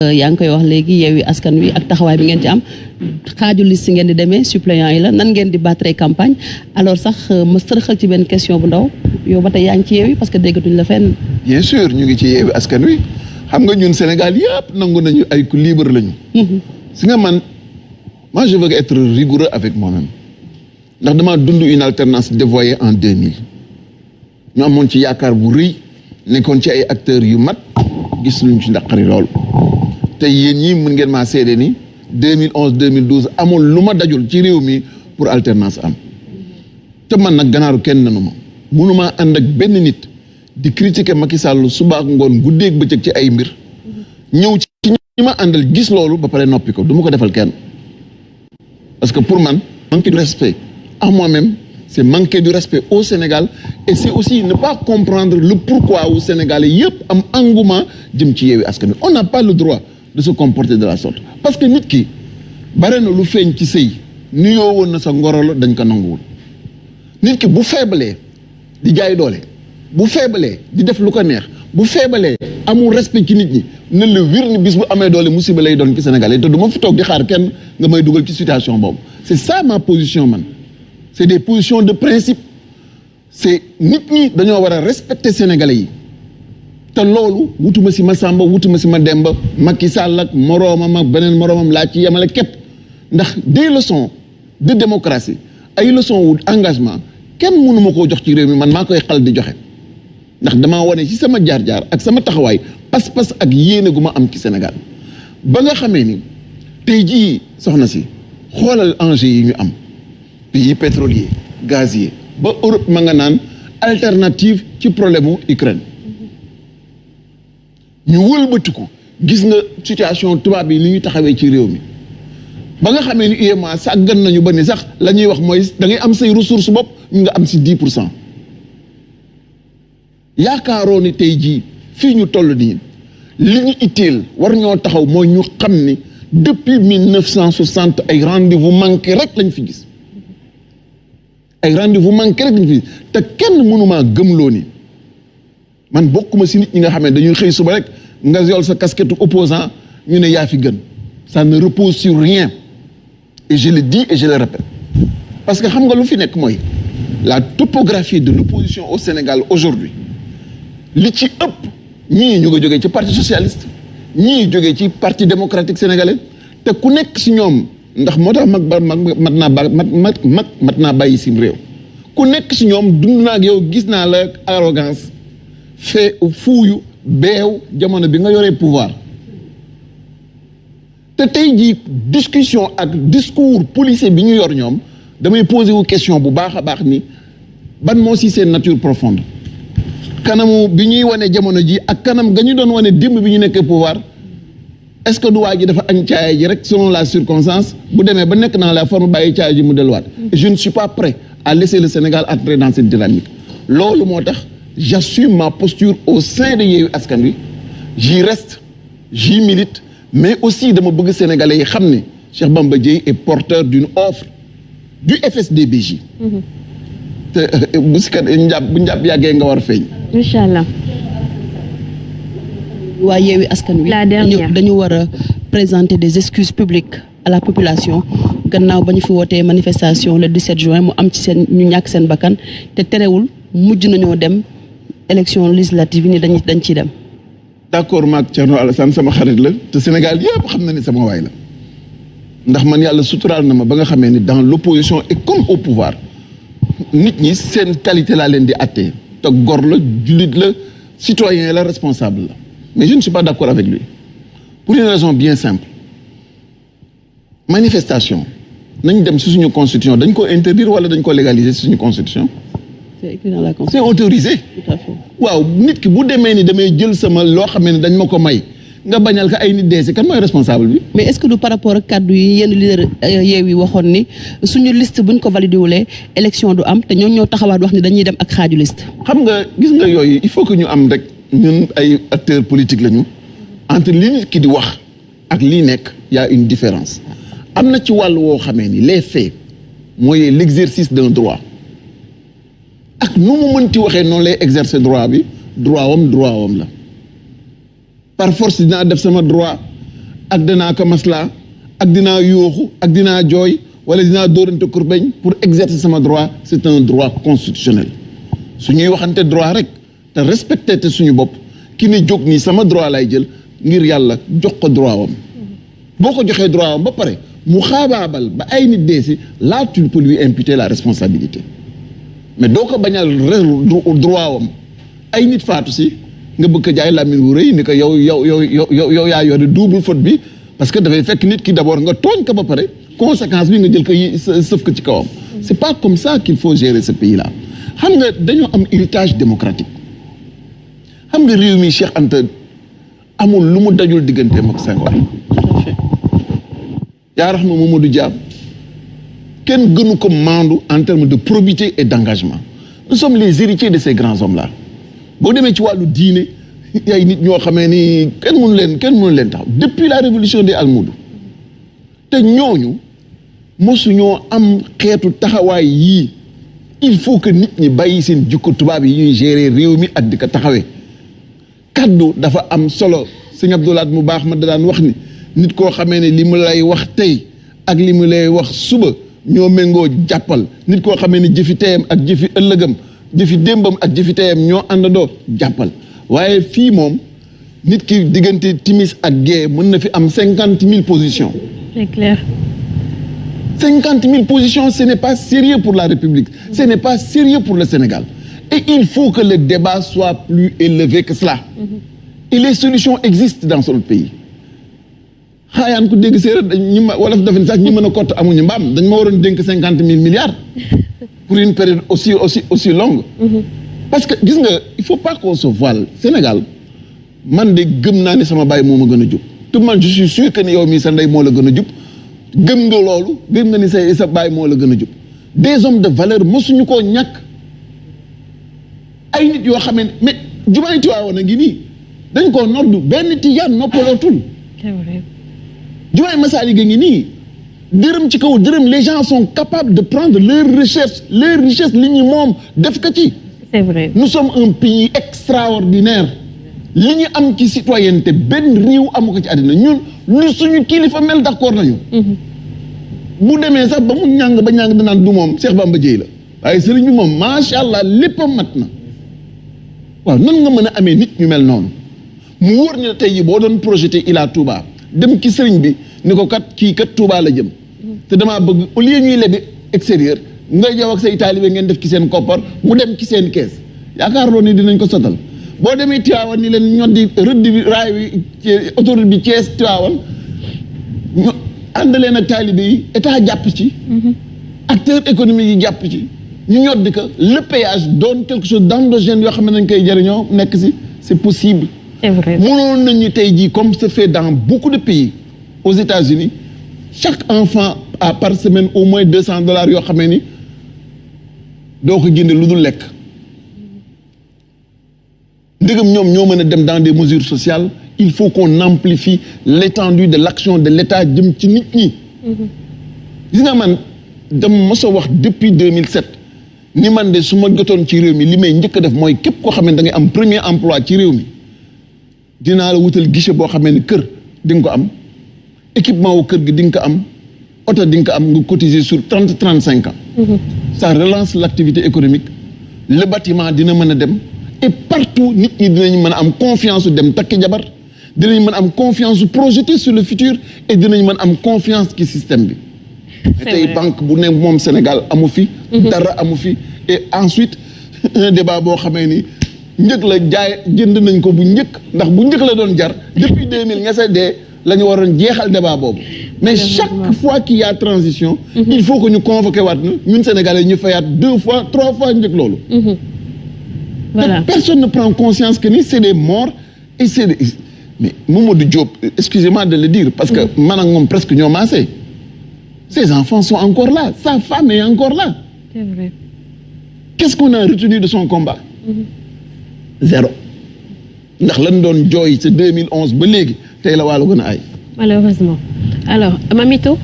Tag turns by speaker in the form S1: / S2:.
S1: yaa ngi koy wax léegi Yewwi Askan Wi ak taxawaay bi ngeen ci am xaaju liste ngeen di demee suppléant yi la nan ngeen di battre campagne alors sax ma sërxal ci benn question bu ndaw yow ba tey yaa ngi ci Yewwi parce que déggatuñ la fenn.
S2: bien sûr ñu ngi ci Yewwi Askan Wi xam nga ñun Sénégal yëpp nangu nañu ay ku libre lañu. si nga man moi je veux être rigoureux avec moi-même ndax damaa dund une alternance dévoyée en 2000 ñu amoon ci yaakaar bu rëy nekkoon ci ay acteurs yu mat gis luñ ci ndaqari loolu. te yéen ñii mën ngeen maa seede ni 2011 2012 amul lu ma dajul ci réew mi pour alternance am te man nag ganaaru kenn nanu ma mënumaa ànd ak benn nit di critiquer Macky Sall suba ak ngoon guddeeg bëccëg ci ay mbir ñëw ci ñi ma àndal gis loolu ba pare noppi ko du ma ko defal kenn parce que pour man manquer du respect à moi-même c'est manquer du respect au Sénégal et c'est aussi ne pas comprendre le pourquoi au Sénégalais yëpp am engouement jëm ci Yewwi Askan Wi on n'a pas le droit de se comporter de la sorte parce que nit ki bare na lu feeñ ci sëy nuyoo woon na sa ngorolo dañ ko nanguwul nit ki bu feebalee di jaay doole bu feebalee di def lu ko neex bu feebalee amul respect ci nit ñi ne la wir ni bis bu amee doole musiba lay doon ci Sénégalais te du ma fi toog di xaar kenn nga may dugal ci situation boobu c'est ça ma position man c'est des positions de principe c'est nit ñi dañoo war a respecter Sénégalais yi te loolu wutuma si ma Samba wutuma si ma Demba Macky Sall ak moroomam ak beneen moroomam laa ci yemale képp ndax des leçons de démocratie ay leçons wu engagement kenn mënu ma koo jox ci réew mi man maa koy xal di joxe ndax damaa wane ci sama jaar-jaar ak sama taxawaay pas-pas ak yéene gu ma am ci Sénégal ba nga xamee ni tey jii soxna si xoolal enjeux yi ñu am pays pétrolier gazier ba Europe ma nga naan alternative ci problème mu Ukraine ñu wëlbatiku gis nga situation tubaab yi ni ñu taxawee ci réew mi ba nga xamee ni UEMOA sàggan nañu ba ni sax la ñuy wax mooy da ngay am say ressources bopp ñu nga am si 10% yaakaaroo ni tey jii fii ñu toll nii li ñu itteel war ñoo taxaw mooy ñu xam ni depuis 1960 ay rendez-vous manqué rek lañ fi gis ay rendez-vous manqué rek lañ fi gis te kenn mënumaa gëmloo ni man bokkuma si nit ñi nga xam ne dañuy xëy suba rek nga yor sa casquette opposant ñu ne yaa fi gën ça ne repose sur rien et je le dis et je le répète parce que xam nga lu fi nekk mooy la topographie de l'opposition au Sénégal aujourd'hui li ci ëpp ñii ñu nga jógee ci parti socialiste ñii jógee ci parti démocratique sénégalais te ku nekk si ñoom ndax moo tax mat naa bàyyi sim réew ku nekk si ñoom dund naa ak yow gis naa la arrogance fait fuuyu beew jamono bi nga yoree pouvoir te tey jii discussion ak discours policier bi ñu yor ñoom damay poser wu question bu baax a baax ni ban moo si seen nature profonde kanamu bi ñuy wane jamono ji ak kanam ga ñu doon wane démb bi ñu nekkee pouvoir est-ce que du waa ji dafa añ caaya ji rek selon la circonstance bu demee ba nekk dans la forme bàyyi caaya ji mu delluwaat je ne suis pas prêt à laisser le Sénégal entrer dans cette dynamique loolu moo tax j'assume ma posture au sein de Yewwi Askan Wi j'y reste j'y milite mais aussi dama bëgg Sénégalais yi xam ne Cheikh Bamba Dièye est porteur d'une offre du FSD/BJ. te bu si kat bu njàpp yàggee nga war feeñ.
S3: incha allah.
S1: waa Yewwi Askan Wi dañu war a présenter des excuses publiques à la population gannaaw ba ñu fi wootee manifestation le 17 juin mu am ci seen ñu ñàkk seen bakkan te terewul mujj nañoo dem élection législative yi ni dañ ciy dem.
S2: d'accord maak Thierno Alassane sama xarit la te Sénégal yëpp xam na ni sama waay la ndax man yàlla suturaal na ma ba nga xamee ni dans l'opposition et comme au pouvoir nit ñi seen qualité laa leen di attee te gor la jullit la citoyen la responsable la mais je ne suis pas d'accord avec lui pour une raison bien simple manifestation nañ dem si suñu constitution dañ ko interdire wala dañ ko légaliser si suñu constitution c'est autorisé
S1: tout à fait
S2: waaw nit ki bu demee ni damay jël sama loo xam ne dañ ma ko may nga bañal ko ay nit dee si kan mooy responsable bi.
S1: mais est-ce que du par rapport ak kàddu yi yenn leader Yewwi waxoon ni suñu liste buñ ko validé wulee élection du am te ñoo taxawaat wax ni dañuy dem ak xaaju liste.
S2: xam nga gis nga yooyu il faut que ñu am rek ñun ay acteurs politiques lañu entre li nit ki di wax ak lii nekk y a une différence am na ci wàll woo xamee ni les faits mooy l'exercice d'un droit ak nu mu mënti waxee noonu lay exercer droit bi droit wam la. par force dinaa def sama droit ak danaa ko masla ak dinaa yooxu ak dinaa jooy wala dinaa dóorante kurbeñ pour exercer sama droit c'est un droit constitutionnel su ñuy waxante droit rek te respecté te suñu bopp ki ne jóg nii sama droit lay jël ngir yàlla jox ko droit wam boo ko joxee droit wam ba pare mu xaabaabal ba ay nit dee si là tu peux lui imputer la responsabilité mais doo ko bañal droit wam ay nit faatu si nga bëgg ko jaay làmmiñ wu rëy ni ko yow yaa yore double faute bi parce que dafay fekk nit ki d'abord nga tooñ ko ba pare conséquence bi nga jël ko sëf ko ci kawam c'est pas comme ça qu'il faut gérer ce pays là xam nga dañoo am héritage démocratique xam nga réew mi Cheikh Anta amul lu mu dajul digganteem ak Senghor yaa rax ma Mamadou Dia kenn gënu ko maandu en termes de probité et d'engagement nous sommes les héritiers de ces grands hommes là boo demee ci wàllu diine ay nit ñoo xamee ni kenn mënu leen taxaw depuis la révolution des Almoudou te ñooñu mosuñoo am xeetu taxawaay yii il faut que nit ñi bàyyi seen jikko tubaab yi ñuy gérer réew mi ak di ko taxawee kaddu dafa am solo sëñ Abdoulaye mu baax ma da daan wax ni nit koo xamee ne li mu lay wax tey ak li mu lay wax suba ñoo méngoo jàppal nit koo xamee ne jëfi teyam ak jëfi ëllëgam jëfi démbam ak jëfi teyam ñoo àndandoo jàppal waaye fii moom nit ki diggante timis ak gée mën na fi am 50 000 positions.
S3: C'est clair.
S2: 50 000 positions, ce n'est pas sérieux pour la République, ce n'est pas sérieux pour le Sénégal. Et il faut que le débat soit plus élevé que cela. Et les solutions existent dans notre pays. xaayaan ku dégg séeréer ñi ma wolof dafa ni sax ñi mën a kott amuñu mbaam dañ ma waroon dénk 50 000 milliards pour une période aussi longue. Parce que gis nga il faut pas qu'on se voile Sénégal man de gëm naa ne sama baay moo ma gën a jub te man je suis sûr que ne yow mii sa ndey moo la gën a jub gëm nga loolu gëm nga ni sa baay moo la gën a jub des hommes de valeur mosuñu koo ñàkk ay nit yoo xam ne mais jumaay Tiwaawan a ngi nii dañ koo noddu benn tijaan noppalootul.
S3: C'est vrai.
S2: jumaay Masalik a ngi nii dërëm ci kaw dërëm les gens sont capables de prendre leur richesse li ñu moom def ko ci.
S3: C'est vrai.
S2: Nous sommes un pays extraordinaire li ñu am ci citoyenneté benn réew amu ko ci àddina ñun lu suñu kilifa mel d'accord nañu. bu demee sax ba mu ñàng ba ñàng danaan du moom Cheikh Bamba Dièye la waaye sëriñ bi moom macha allah léppam mat na waaw nan nga mën a amee nit ñu mel noonu mu wóor ne tey jii boo doon projeté Ila Touba dem ci sëriñ bi ni ko kat kii kat Touba la jëm te damaa bëgg au lieu ñuy lebi extérieur nga yow ak say taalibe ngeen def ci seen koppar mu dem ci seen kees yaakaar loo ni dinañ ko sotal boo demee Tivaouane ni leen ñoddi rëdd bi raay bi ci autoroute bi Thiès Tivaouane ñu ànd leen ak taalibe yi état jàpp ci acteurs économiques yi jàpp ci ñu ñoddi ko le péage doon quelque chose d'endogène yoo xam ne nañ koy jëriñoo nekk si c'est possible.
S3: C'est vrai.
S2: mënoon nañu tey jii comme se fait dans beaucoup de pays aux États-Unis chaque enfant a par semaine au moins $200 yoo xamee ni doo ko jënd lu dul lekk ndegam ñoom ñoo mën a dem dans des mesures sociales il faut qu'on amplifie l'étendue de l'action de l'État jëm ci nit ñi. gis nga man dama mos a wax depuis 2007 ni man de su ma jotoon ci réew mi li may njëkk a def mooy képp koo xam ne da ngay am premier emploi ci réew mi dinaa la wutal guichet boo xamee ne kër di nga ko am équipement wu kër gi di nga ko am oto di nga ko am nga cotiser sur 30-35 ans. Ça relance l'activité économique le bâtiment dina mën a dem et partout nit ñi dinañ mën a am confiance su dem takki jabar dinañ mën a am confiance su projeter sur le futur et dinañ mën a am confiance ci système bi. tey banque bu ne moom Sénégal amu fi. dara amu fi et ensuite un débat boo xamee ni njëkk la jaay jënd nañ ko bu njëkk ndax bu njëkk la doon jar depuis 2000 nga sa dee la ñu waroon jeexal débat boobu. mais chaque fois qu'il y a transition. il faut que ñu convoqué waat na ñun Sénégalais ñu fayaat 2 fois 3 fois njëkk loolu.
S3: Voilà.
S2: Personne ne prend conscience que ni c'est des morts et c'est des... mais Mamadou Diop excusez-moi de le dire parce que man ak moom presque ñoo maasee. Ses enfants sont encore là, sa femme est encore là.
S3: C'est vrai.
S2: Qu'est-ce qu'on a retenu de son combat? Zéro. ndax lan doon jooy c'est 2011 ba léegi tey la wàllu gën a ay.
S3: Malheureusement. Alors Mamito